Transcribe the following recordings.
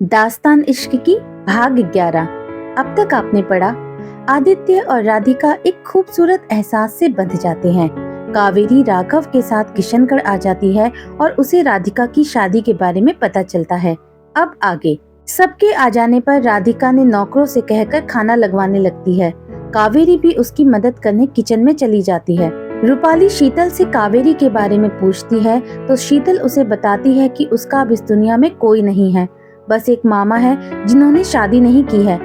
दास्तान इश्क की भाग 11। अब तक आपने पढ़ा, आदित्य और राधिका एक खूबसूरत एहसास से बंध जाते हैं। कावेरी राघव के साथ किशनगढ़ आ जाती है और उसे राधिका की शादी के बारे में पता चलता है। अब आगे सबके आ जाने पर राधिका ने नौकरों से कहकर खाना लगवाने लगती है। कावेरी भी उसकी मदद करने किचन में चली जाती है। रूपाली शीतल से कावेरी के बारे में पूछती है तो शीतल उसे बताती है कि उसका अब इस दुनिया में कोई नहीं है, बस एक मामा है जिन्होंने शादी नहीं की है,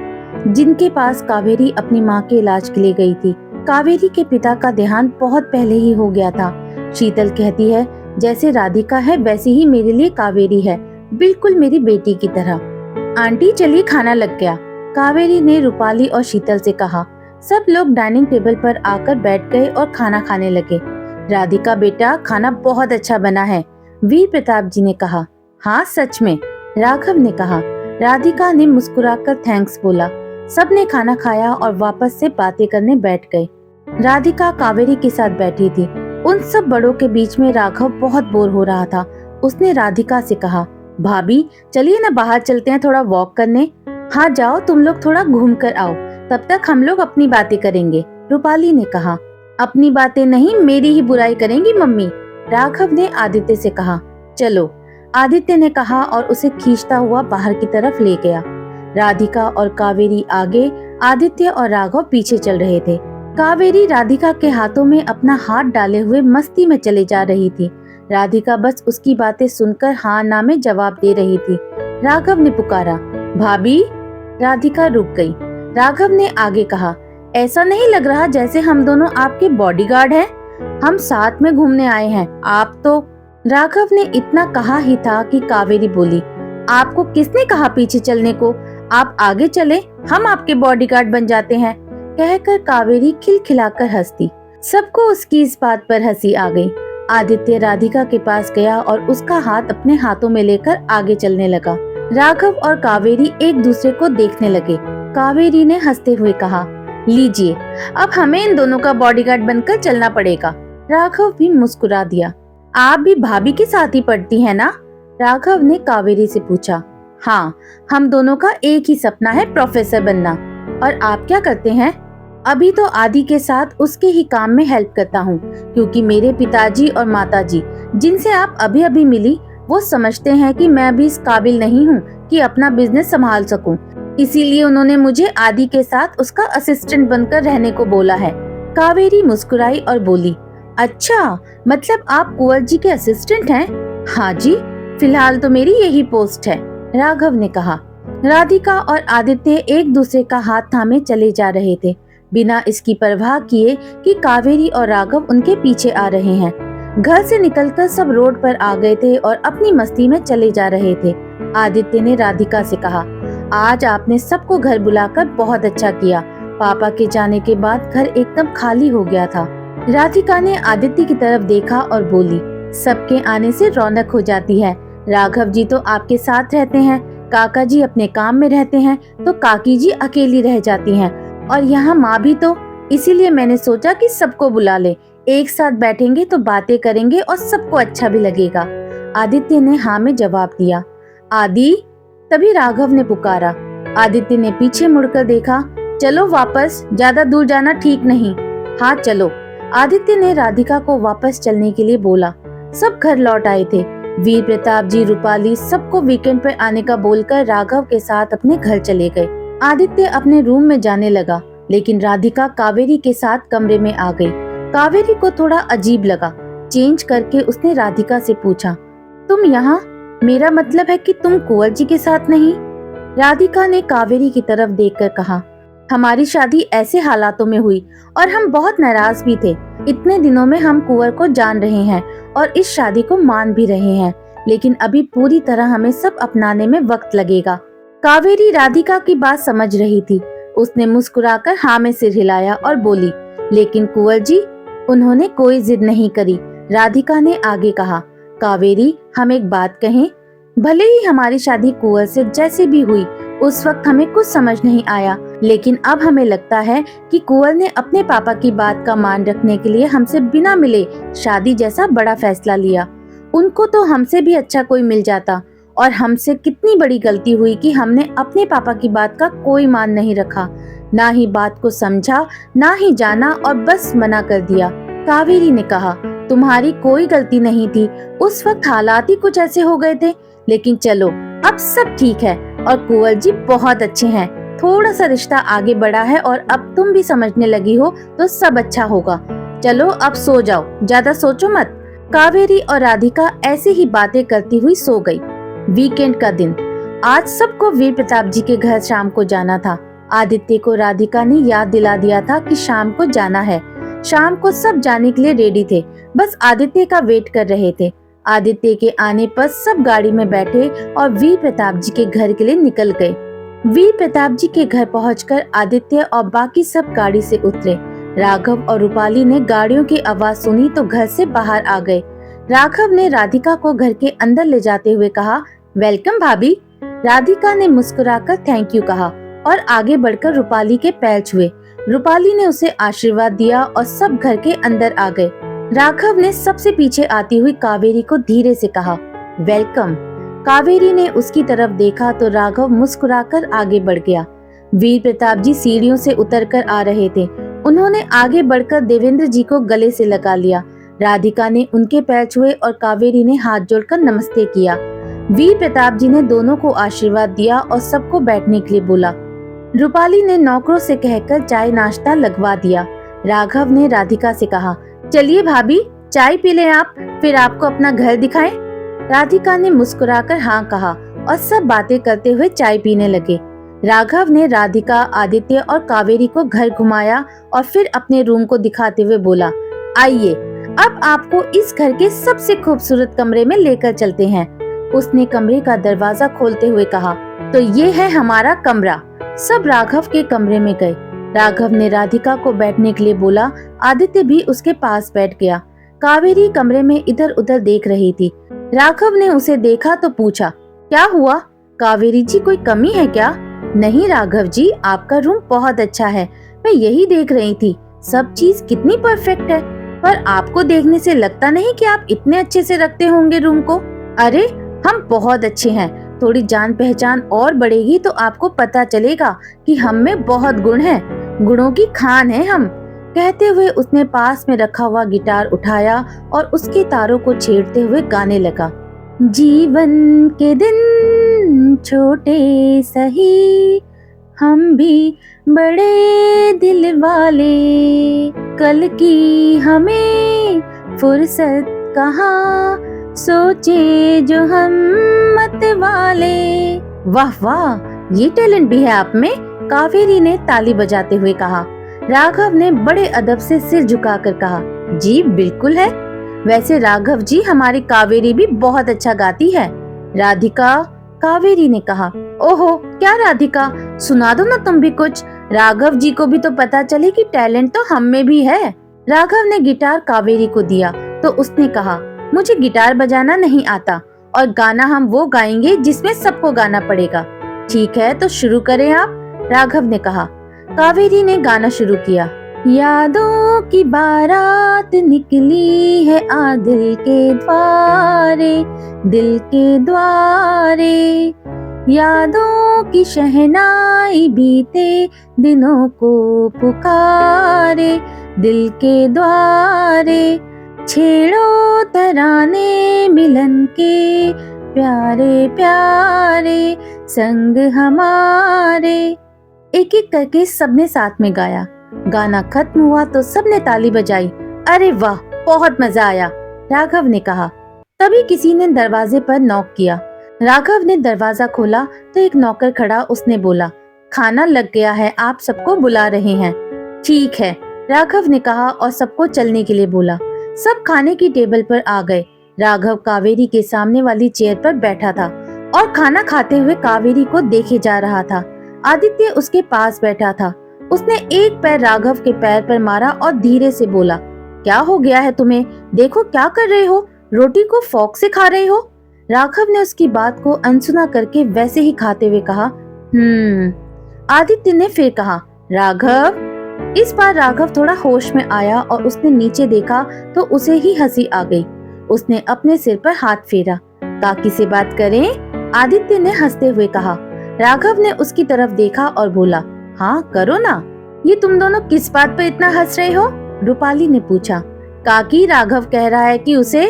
जिनके पास कावेरी अपनी माँ के इलाज के लिए गई थी। कावेरी के पिता का देहांत बहुत पहले ही हो गया था। शीतल कहती है, जैसे राधिका है वैसी ही मेरे लिए कावेरी है, बिल्कुल मेरी बेटी की तरह। आंटी चलिए खाना लग गया, कावेरी ने रूपाली और शीतल से कहा। सब लोग डाइनिंग टेबल पर आकर बैठ गए और खाना खाने लगे। राधिका बेटा, खाना बहुत अच्छा बना है, वीर प्रताप जी ने कहा। हाँ सच में, राघव ने कहा। राधिका ने मुस्कुराकर थैंक्स बोला। सबने खाना खाया और वापस से बातें करने बैठ गए। राधिका कावेरी के साथ बैठी थी। उन सब बड़ों के बीच में राघव बहुत बोर हो रहा था। उसने राधिका से कहा, भाभी चलिए ना बाहर चलते हैं थोड़ा वॉक करने। हाँ जाओ, तुम लोग थोड़ा घूम कर आओ, तब तक हम लोग अपनी बातें करेंगे, रूपाली ने कहा। अपनी बातें नहीं, मेरी ही बुराई करेंगी मम्मी, राघव ने आदित्य से कहा। चलो, आदित्य ने कहा और उसे खींचता हुआ बाहर की तरफ ले गया। राधिका और कावेरी आगे, आदित्य और राघव पीछे चल रहे थे। कावेरी राधिका के हाथों में अपना हाथ डाले हुए मस्ती में चले जा रही थी। राधिका बस उसकी बातें सुनकर हाँ ना में जवाब दे रही थी। राघव ने पुकारा, भाभी। राधिका रुक गई। राघव ने आगे कहा, ऐसा नहीं लग रहा जैसे हम दोनों आपके बॉडीगार्ड हैं? हम साथ में घूमने आए हैं, आप तो। राघव ने इतना कहा ही था कि कावेरी बोली, आपको किसने कहा पीछे चलने को? आप आगे चले, हम आपके बॉडीगार्ड बन जाते हैं, कहकर कावेरी खिलखिलाकर हंसती। सबको उसकी इस बात पर हंसी आ गई। आदित्य राधिका के पास गया और उसका हाथ अपने हाथों में लेकर आगे चलने लगा। राघव और कावेरी एक दूसरे को देखने लगे। कावेरी ने हंसते हुए कहा, लीजिए, अब हमें इन दोनों का बॉडीगार्ड बनकर चलना पड़ेगा। राघव भी मुस्कुरा दिया। आप भी भाभी के साथ ही पढ़ती हैं ना? राघव ने कावेरी से पूछा। हाँ, हम दोनों का एक ही सपना है, प्रोफेसर बनना। और आप क्या करते हैं? अभी तो आदि के साथ उसके ही काम में हेल्प करता हूँ, क्योंकि मेरे पिताजी और माताजी जिनसे आप अभी अभी मिली, वो समझते हैं कि मैं अभी इस काबिल नहीं हूँ कि अपना बिजनेस संभाल सकूं। इसीलिए उन्होंने मुझे आदि के साथ उसका असिस्टेंट बनकर रहने को बोला है। कावेरी मुस्कुराई और बोली, अच्छा, मतलब आप कुंवर जी के असिस्टेंट हैं? हाँ जी, फिलहाल तो मेरी यही पोस्ट है, राघव ने कहा। राधिका और आदित्य एक दूसरे का हाथ थामे चले जा रहे थे, बिना इसकी परवाह किए कि कावेरी और राघव उनके पीछे आ रहे हैं। घर से निकलकर सब रोड पर आ गए थे और अपनी मस्ती में चले जा रहे थे। आदित्य ने राधिका से कहा, आज आपने सबको घर बुलाकर बहुत अच्छा किया। पापा के जाने के बाद घर एकदम खाली हो गया था। राधिका ने आदित्य की तरफ देखा और बोली, सबके आने से रौनक हो जाती है। राघव जी तो आपके साथ रहते हैं, काका जी अपने काम में रहते हैं, तो काकी जी अकेली रह जाती हैं, और यहाँ माँ भी तो। इसीलिए मैंने सोचा कि सबको बुला ले, एक साथ बैठेंगे तो बातें करेंगे और सबको अच्छा भी लगेगा। आदित्य ने हाँ में जवाब दिया। आदि, तभी राघव ने पुकारा। आदित्य ने पीछे मुड़कर देखा। चलो वापस, ज्यादा दूर जाना ठीक नहीं। हाँ चलो, आदित्य ने राधिका को वापस चलने के लिए बोला। सब घर लौट आए थे। वीर प्रताप जी, रूपाली सबको वीकेंड पर आने का बोलकर राघव के साथ अपने घर चले गए। आदित्य अपने रूम में जाने लगा, लेकिन राधिका कावेरी के साथ कमरे में आ गई। कावेरी को थोड़ा अजीब लगा। चेंज करके उसने राधिका से पूछा, तुम यहाँ? मेरा मतलब है कि तुम कुंवर जी के साथ नहीं? राधिका ने कावेरी की तरफ देखकर कहा, हमारी शादी ऐसे हालातों में हुई और हम बहुत नाराज भी थे। इतने दिनों में हम कुंवर को जान रहे हैं और इस शादी को मान भी रहे हैं, लेकिन अभी पूरी तरह हमें सब अपनाने में वक्त लगेगा। कावेरी राधिका की बात समझ रही थी। उसने मुस्कुराकर हाँ में सिर हिलाया और बोली, लेकिन कुंवर जी? उन्होंने कोई जिद नहीं करी, राधिका ने आगे कहा। कावेरी, हम एक बात कहें, भले ही हमारी शादी कुंवर से जैसे भी हुई, उस वक्त हमें कुछ समझ नहीं आया, लेकिन अब हमें लगता है कि कुंवर ने अपने पापा की बात का मान रखने के लिए हमसे बिना मिले शादी जैसा बड़ा फैसला लिया। उनको तो हमसे भी अच्छा कोई मिल जाता, और हमसे कितनी बड़ी गलती हुई कि हमने अपने पापा की बात का कोई मान नहीं रखा, ना ही बात को समझा, ना ही जाना और बस मना कर दिया। कावेरी ने कहा, तुम्हारी कोई गलती नहीं थी, उस वक्त हालात ही कुछ ऐसे हो गए थे। लेकिन चलो अब सब ठीक है और कुंवर जी बहुत अच्छे हैं। थोड़ा सा रिश्ता आगे बढ़ा है और अब तुम भी समझने लगी हो तो सब अच्छा होगा। चलो अब सो जाओ, ज्यादा सोचो मत। कावेरी और राधिका ऐसे ही बातें करती हुई सो गई। वीकेंड का दिन। आज सबको वीर प्रताप जी के घर शाम को जाना था। आदित्य को राधिका ने याद दिला दिया था कि शाम को जाना है। शाम को सब जाने के लिए रेडी थे, बस आदित्य का वेट कर रहे थे। आदित्य के आने पर सब गाड़ी में बैठे और वीर प्रताप जी के घर के लिए निकल गए। वीर प्रताप जी के घर पहुंचकर आदित्य और बाकी सब गाड़ी से उतरे। राघव और रूपाली ने गाड़ियों की आवाज सुनी तो घर से बाहर आ गए। राघव ने राधिका को घर के अंदर ले जाते हुए कहा, वेलकम भाभी। राधिका ने मुस्कुराकर थैंक यू कहा और आगे बढ़कर रूपाली के पैर छुए। रूपाली ने उसे आशीर्वाद दिया और सब घर के अंदर आ गए। राघव ने सबसे पीछे आती हुई कावेरी को धीरे से कहा, वेलकम। कावेरी ने उसकी तरफ देखा तो राघव मुस्कुराकर आगे बढ़ गया। वीर प्रताप जी सीढ़ियों से उतरकर आ रहे थे। उन्होंने आगे बढ़कर देवेंद्र जी को गले से लगा लिया। राधिका ने उनके पैर छुए और कावेरी ने हाथ जोड़कर नमस्ते किया। वीर प्रताप जी ने दोनों को आशीर्वाद दिया और सबको बैठने के लिए बोला। रूपाली ने नौकरों से कहकर चाय नाश्ता लगवा दिया। राघव ने राधिका से कहा, चलिए भाभी चाय पी लें आप, फिर आपको अपना घर दिखाएं। राधिका ने मुस्कुराकर हाँ कहा और सब बातें करते हुए चाय पीने लगे। राघव ने राधिका, आदित्य और कावेरी को घर घुमाया और फिर अपने रूम को दिखाते हुए बोला, आइए अब आपको इस घर के सबसे खूबसूरत कमरे में लेकर चलते हैं। उसने कमरे का दरवाजा खोलते हुए कहा, तो ये है हमारा कमरा। सब राघव के कमरे में गए। राघव ने राधिका को बैठने के लिए बोला। आदित्य भी उसके पास बैठ गया। कावेरी कमरे में इधर उधर देख रही थी। राघव ने उसे देखा तो पूछा, क्या हुआ कावेरी जी, कोई कमी है क्या? नहीं राघव जी, आपका रूम बहुत अच्छा है, मैं यही देख रही थी। सब चीज कितनी परफेक्ट है, पर आपको देखने से लगता नहीं कि आप इतने अच्छे से रखते होंगे रूम को। अरे हम बहुत अच्छे हैं, थोड़ी जान पहचान और बढ़ेगी तो आपको पता चलेगा कि हम में बहुत गुण हैं, गुणों की खान है हम। कहते हुए उसने पास में रखा हुआ गिटार उठाया और उसके तारों को छेड़ते हुए गाने लगा। जीवन के दिन छोटे सही, हम भी बड़े दिल वाले, कल की हमें फुर्सत कहाँ, सोचे जो हम मत वाले। वाह वाह, ये टैलेंट भी है आप में, कावेरी ने ताली बजाते हुए कहा। राघव ने बड़े अदब से सिर झुकाकर कहा, जी बिल्कुल है। वैसे राघव जी, हमारी कावेरी भी बहुत अच्छा गाती है। राधिका, कावेरी ने कहा। ओहो, क्या राधिका, सुना दो ना तुम भी कुछ, राघव जी को भी तो पता चले कि टैलेंट तो हम में भी है। राघव ने गिटार कावेरी को दिया तो उसने कहा, मुझे गिटार बजाना नहीं आता और गाना हम वो गाएंगे जिसमें सबको गाना पड़ेगा। ठीक है तो शुरू करें आप, राघव ने कहा। कावेरी ने गाना शुरू किया। यादों की बारात निकली है आ दिल के द्वारे, दिल के द्वारे, यादों की शहनाई बीते दिनों को पुकारे, दिल के द्वारे, छेड़ो तराने मिलन के प्यारे प्यारे, संग हमारे। एक एक करके सबने साथ में गाया। गाना खत्म हुआ तो सबने ताली बजाई। अरे वाह, बहुत मजा आया, राघव ने कहा। तभी किसी ने दरवाजे पर नॉक किया। राघव ने दरवाजा खोला तो एक नौकर खड़ा। उसने बोला, खाना लग गया है, आप सबको बुला रहे हैं। ठीक है, राघव ने कहा और सबको चलने के लिए बोला। सब खाने की टेबल पर आ गए। राघव कावेरी के सामने वाली चेयर पर बैठा था और खाना खाते हुए कावेरी को देखे जा रहा था। आदित्य उसके पास बैठा था। उसने एक पैर राघव के पैर पर मारा और धीरे से बोला, क्या हो गया है तुम्हें? देखो क्या कर रहे हो, रोटी को फोर्क से खा रहे हो। राघव ने उसकी बात को अनसुना करके वैसे ही खाते हुए कहा, आदित्य ने फिर कहा, राघव। इस बार राघव थोड़ा होश में आया और उसने नीचे देखा तो उसे ही हंसी आ गई। उसने अपने सिर पर हाथ फेरा। काकी से बात करें, आदित्य ने हंसते हुए कहा। राघव ने उसकी तरफ देखा और बोला, हाँ करो ना। ये तुम दोनों किस बात पर इतना हंस रहे हो? रूपाली ने पूछा। काकी, राघव कह रहा है कि उसे।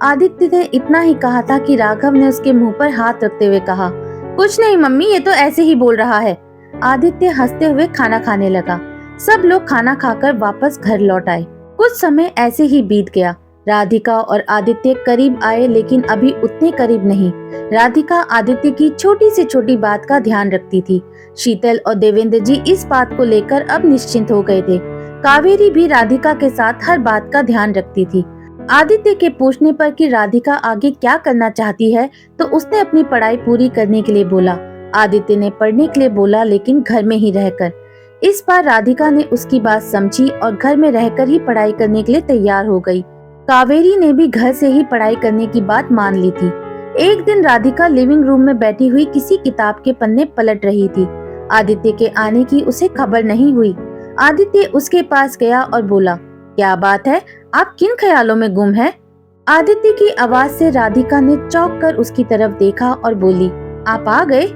आदित्य ने इतना ही कहा था कि राघव ने उसके मुंह पर हाथ रखते हुए कहा, कुछ नहीं मम्मी, ये तो ऐसे ही बोल रहा है। आदित्य हंसते हुए खाना खाने लगा। सब लोग खाना खाकर वापस घर लौट आए। कुछ समय ऐसे ही बीत गया। राधिका और आदित्य करीब आए, लेकिन अभी उतने करीब नहीं। राधिका आदित्य की छोटी से छोटी बात का ध्यान रखती थी। शीतल और देवेंद्र जी इस बात को लेकर अब निश्चिंत हो गए थे। कावेरी भी राधिका के साथ हर बात का ध्यान रखती थी। आदित्य के पूछने पर कि राधिका आगे क्या करना चाहती है, तो उसने अपनी पढ़ाई पूरी करने के लिए बोला। आदित्य ने पढ़ने के लिए बोला, लेकिन घर में ही रहकर। इस बार राधिका ने उसकी बात समझी और घर में रहकर ही पढ़ाई करने के लिए तैयार हो गई। कावेरी ने भी घर से ही पढ़ाई करने की बात मान ली थी। एक दिन राधिका लिविंग रूम में बैठी हुई किसी किताब के पन्ने पलट रही थी। आदित्य के आने की उसे खबर नहीं हुई। आदित्य उसके पास गया और बोला, क्या बात है, आप किन ख्यालों में गुम हैं? आदित्य की आवाज से राधिका ने चौंक कर उसकी तरफ देखा और बोली, आप आ गए?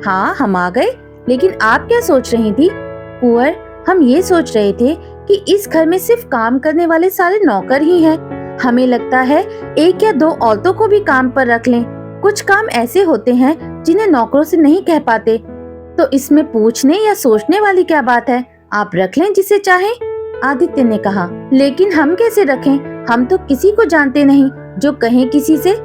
हाँ, हम आ गए, लेकिन आप क्या सोच रही थी? कुंवर, हम ये सोच रहे थे कि इस घर में सिर्फ काम करने वाले सारे नौकर ही हैं। हमें लगता है एक या दो औरतों को भी काम पर रख लें। कुछ काम ऐसे होते हैं जिन्हें नौकरों से नहीं कह पाते, तो इसमें पूछने या सोचने वाली क्या बात है? आप रख लें जिसे चाहें। आदित्य ने कहा, लेकिन हम कैसे रखें? हम तो किसी को जानते नहीं, जो कहें किसी से।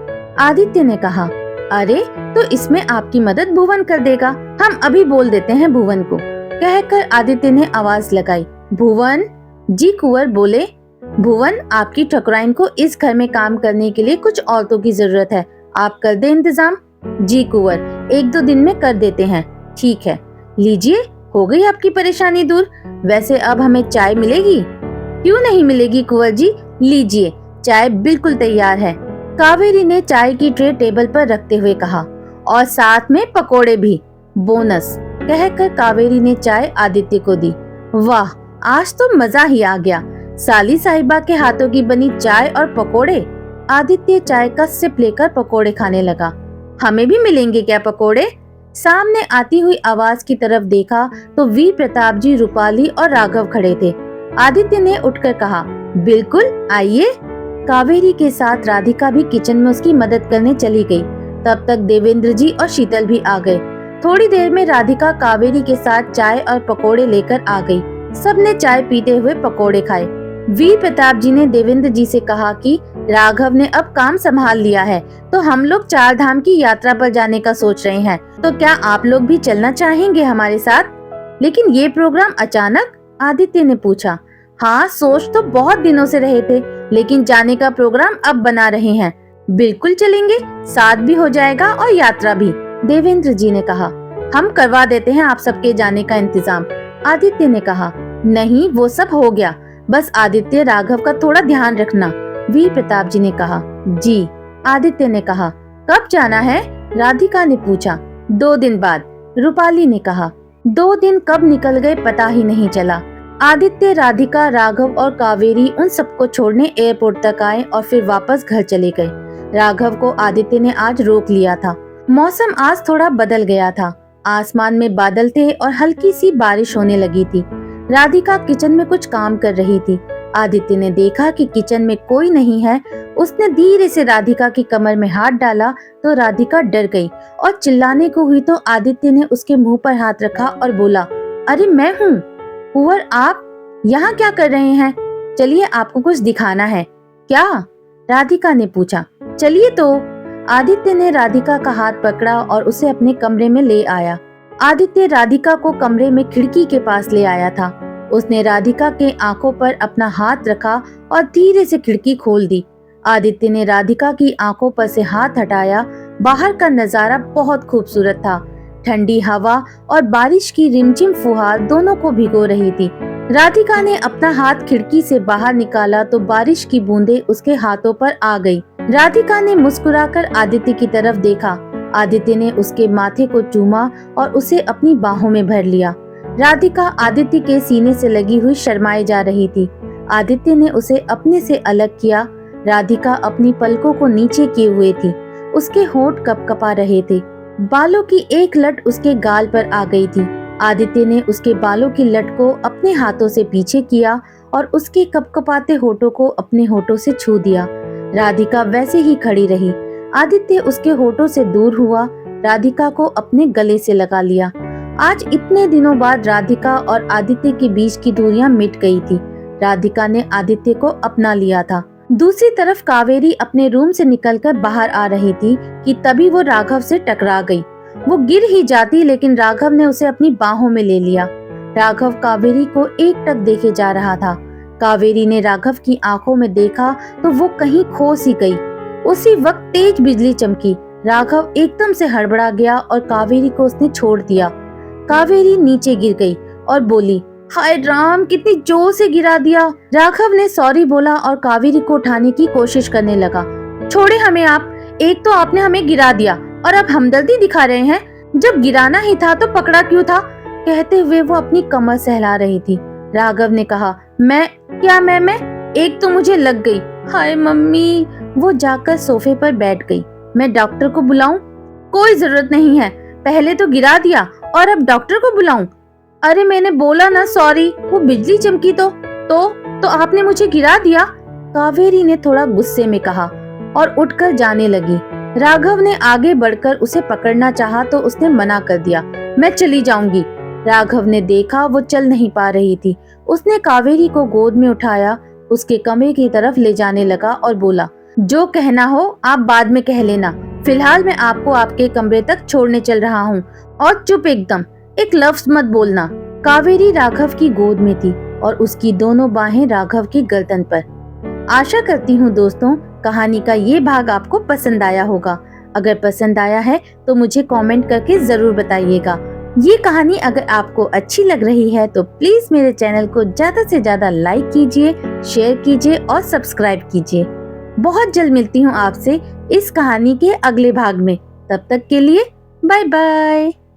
आदित्य ने कहा, अरे तो इसमें आपकी मदद भुवन कर देगा। हम अभी बोल देते हैं भुवन को। कहकर आदित्य ने आवाज लगाई, भुवन। जी कुंवर बोले। भुवन, आपकी ठकुराइन को इस घर में काम करने के लिए कुछ औरतों की जरूरत है, आप कर दे इंतजाम। जी कुंवर, एक दो दिन में कर देते हैं। ठीक है, लीजिए, हो गई आपकी परेशानी दूर। वैसे अब हमें चाय मिलेगी? क्यों नहीं मिलेगी कुंवर जी, लीजिए, चाय बिल्कुल तैयार है। कावेरी ने चाय की ट्रे टेबल पर रखते हुए कहा, और साथ में पकोड़े भी, बोनस। कहकर कावेरी ने चाय आदित्य को दी। वाह, आज तो मजा ही आ गया। साली साहिबा के हाथों की बनी चाय और पकोड़े। आदित्य चाय का सिप लेकर पकोड़े खाने लगा। हमें भी मिलेंगे क्या पकोड़े? सामने आती हुई आवाज की तरफ देखा तो वीर प्रताप जी, रूपाली और राघव खड़े थे। आदित्य ने उठकर कहा, बिल्कुल आइए। कावेरी के साथ राधिका भी किचन में उसकी मदद करने चली गई। तब तक देवेंद्र जी और शीतल भी आ गए। थोड़ी देर में राधिका कावेरी के साथ चाय और पकोड़े लेकर आ गई। सबने चाय पीते हुए पकोड़े खाए। वीर प्रताप जी ने देवेंद्र जी से कहा कि राघव ने अब काम संभाल लिया है, तो हम लोग 4 धाम की यात्रा पर जाने का सोच रहे हैं, तो क्या आप लोग भी चलना चाहेंगे हमारे साथ? लेकिन ये प्रोग्राम अचानक? आदित्य ने पूछा। हाँ, सोच तो बहुत दिनों से रहे थे, लेकिन जाने का प्रोग्राम अब बना रहे हैं। बिल्कुल चलेंगे, साथ भी हो जाएगा और यात्रा भी। देवेंद्र जी ने कहा, हम करवा देते हैं आप सबके जाने का इंतजाम। आदित्य ने कहा, नहीं, वो सब हो गया, बस आदित्य राघव का थोड़ा ध्यान रखना। वीर प्रताप जी ने कहा, जी। आदित्य ने कहा, कब जाना है? राधिका ने पूछा। 2 दिन बाद, रूपाली ने कहा। 2 दिन कब निकल गए पता ही नहीं चला। आदित्य, राधिका, राघव और कावेरी उन सबको छोड़ने एयरपोर्ट तक आए और फिर वापस घर चले गए। राघव को आदित्य ने आज रोक लिया था। मौसम आज थोड़ा बदल गया था। आसमान में बादल थे और हल्की सी बारिश होने लगी थी। राधिका किचन में कुछ काम कर रही थी। आदित्य ने देखा कि किचन में कोई नहीं है। उसने धीरे से राधिका की कमर में हाथ डाला तो राधिका डर गई और चिल्लाने को हुई तो आदित्य ने उसके मुंह पर हाथ रखा और बोला, अरे मैं हूँ। कुंवर, आप यहाँ क्या कर रहे हैं? चलिए, आपको कुछ दिखाना है। क्या? राधिका ने पूछा। चलिए तो। आदित्य ने राधिका का हाथ पकड़ा और उसे अपने कमरे में ले आया। आदित्य राधिका को कमरे में खिड़की के पास ले आया था। उसने राधिका के आंखों पर अपना हाथ रखा और धीरे से खिड़की खोल दी। आदित्य ने राधिका की आंखों पर से हाथ हटाया। बाहर का नजारा बहुत खूबसूरत था। ठंडी हवा और बारिश की रिमझिम फुहार दोनों को भिगो रही थी। राधिका ने अपना हाथ खिड़की से बाहर निकाला तो बारिश की बूंदें उसके हाथों पर आ गई। राधिका ने मुस्कुराकर आदित्य की तरफ देखा। आदित्य ने उसके माथे को चूमा और उसे अपनी बाहों में भर लिया। राधिका आदित्य के सीने से लगी हुई शर्माए जा रही थी। आदित्य ने उसे अपने से अलग किया। राधिका अपनी पलकों को नीचे किए हुए थी। उसके होंठ कपकपा रहे थे। बालों की एक लट उसके गाल पर आ गई थी। आदित्य ने उसके बालों की लट को अपने हाथों से पीछे किया और उसके कपकपाते होठों को अपने होठों से छू दिया। राधिका वैसे ही खड़ी रही। आदित्य उसके होठों से दूर हुआ, राधिका को अपने गले से लगा लिया। आज इतने दिनों बाद राधिका और आदित्य के बीच की दूरियां मिट गई थी। राधिका ने आदित्य को अपना लिया था। दूसरी तरफ कावेरी अपने रूम से निकलकर बाहर आ रही थी कि तभी वो राघव से टकरा गई। वो गिर ही जाती, लेकिन राघव ने उसे अपनी बाहों में ले लिया। राघव कावेरी को एकटक देखे जा रहा था। कावेरी ने राघव की आंखों में देखा तो वो कहीं खो सी गई। उसी वक्त तेज बिजली चमकी। राघव एकदम से हड़बड़ा गया और कावेरी को उसने छोड़ दिया। कावेरी नीचे गिर गई और बोली, हाय राम, कितनी जोर से गिरा दिया। राघव ने सॉरी बोला और कावेरी को उठाने की कोशिश करने लगा। छोड़े हमें आप, एक तो आपने हमें गिरा दिया और अब हमदर्दी दिखा रहे हैं। जब गिराना ही था तो पकड़ा क्यों था? कहते हुए वो अपनी कमर सहला रही थी। राघव ने कहा, मैं एक तो मुझे लग गई। हाय मम्मी। वो जाकर सोफे पर बैठ गई। मैं डॉक्टर को बुलाऊं? कोई जरूरत नहीं है, पहले तो गिरा दिया और अब डॉक्टर को बुलाऊं? अरे मैंने बोला ना सॉरी, वो बिजली चमकी तो आपने मुझे गिरा दिया। कावेरी ने थोड़ा गुस्से में कहा और उठकर जाने लगी। राघव ने आगे बढ़कर उसे पकड़ना चाहा तो उसने मना कर दिया। मैं चली जाऊंगी। राघव ने देखा वो चल नहीं पा रही थी। उसने कावेरी को गोद में उठाया, उसके कमरे की तरफ ले जाने लगा और बोला, जो कहना हो आप बाद में कह लेना, फिलहाल मैं आपको आपके कमरे तक छोड़ने चल रहा हूँ। और चुप एकदम, एक लफ्ज मत बोलना। कावेरी राघव की गोद में थी और उसकी दोनों बाहें राघव की गर्दन पर। आशा करती हूँ दोस्तों कहानी का ये भाग आपको पसंद आया होगा। अगर पसंद आया है तो मुझे कमेंट करके जरूर बताइएगा। ये कहानी अगर आपको अच्छी लग रही है तो प्लीज मेरे चैनल को ज्यादा से ज्यादा लाइक कीजिए, शेयर कीजिए और सब्सक्राइब कीजिए। बहुत जल्द मिलती हूँ आपसे इस कहानी के अगले भाग में। तब तक के लिए बाय बाय।